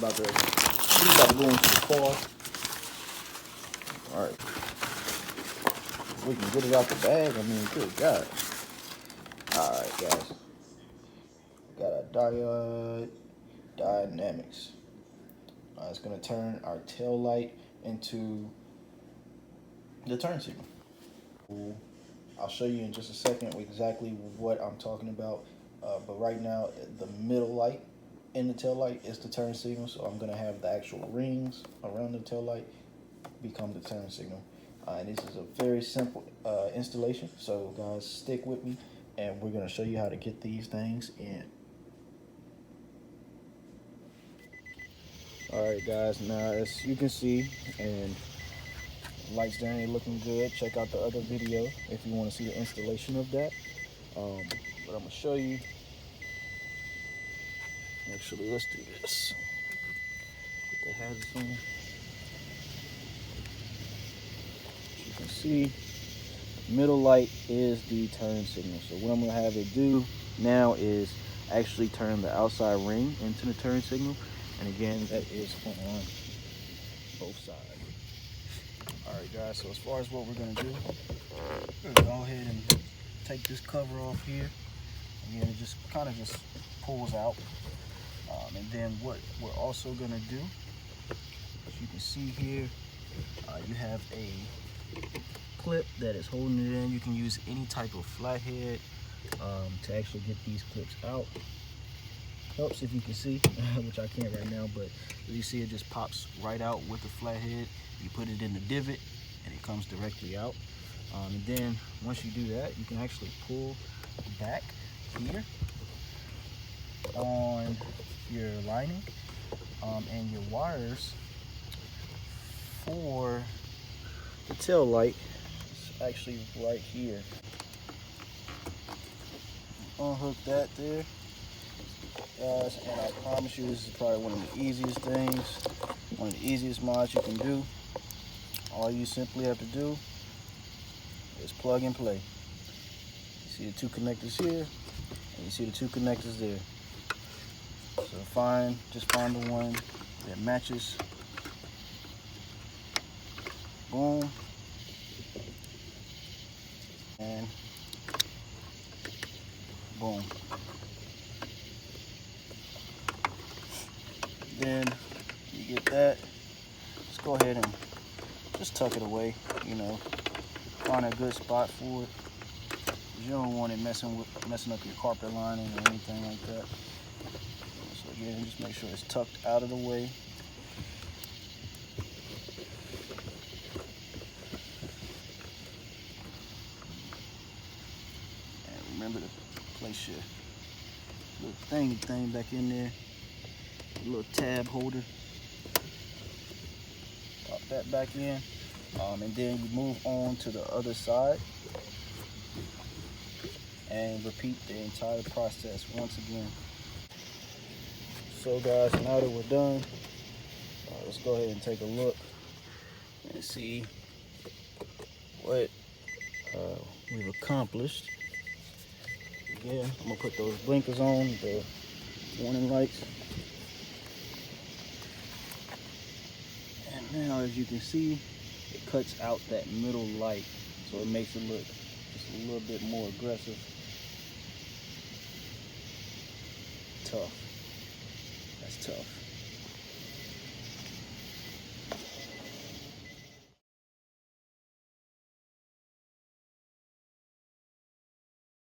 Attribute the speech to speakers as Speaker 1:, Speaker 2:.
Speaker 1: about to go into the car. All right, we can get it out the bag. I mean, good God. All right, guys. Got a diode dynamics. It's gonna turn our tail light into the turn signal. I'll show you in just a second exactly what I'm talking about. But right now, the middle light in the tail light is the turn signal. So I'm gonna have the actual rings around the tail light become the turn signal. And this is a very simple installation. So guys, stick with me, and we're gonna show you how to get these things in. All right, guys. Now, as you can see, and lights down here looking good. Check out the other video if you want to see the installation of that. But I'm gonna show you. Actually, let's do this. Put the hazards on. As you can see, middle light is the turn signal. So what I'm gonna have it do now is actually turn the outside ring into the turn signal. And again, that is on both sides. All right, guys, so as far as what we're gonna do, we're gonna go ahead and take this cover off here. Again, it just kind of just pulls out. And then what we're also gonna do, as you can see here, you have a clip that is holding it in. You can use any type of flathead to actually get these clips out. Helps if you can see, which I can't right now, but as you see, it just pops right out with the flathead. You put it in the divot and it comes directly out. And then once you do that, you can actually pull back here on your lining, and your wires for the tail light is actually right here. Unhook that there, guys, and I promise you this is probably one of the easiest things, one of the easiest mods you can do. All you simply have to do is plug and play. You see the two connectors here, and you see the two connectors there. So just find the one that matches. Boom. And boom. Then you get that. Just go ahead and just tuck it away, you know. Find a good spot for it. You don't want it messing up your carpet lining or anything like that. So again, just make sure it's tucked out of the way. And remember to place your little thing back in there. A little tab holder. Pop that back in. And then you move on to the other side and repeat the entire process once again. So guys, now that we're done, let's go ahead and take a look and see what we've accomplished. Again, I'm gonna put those blinkers on, the warning lights. And now, as you can see, it cuts out that middle light, so it makes it look just a little bit more aggressive. Tough. That's tough.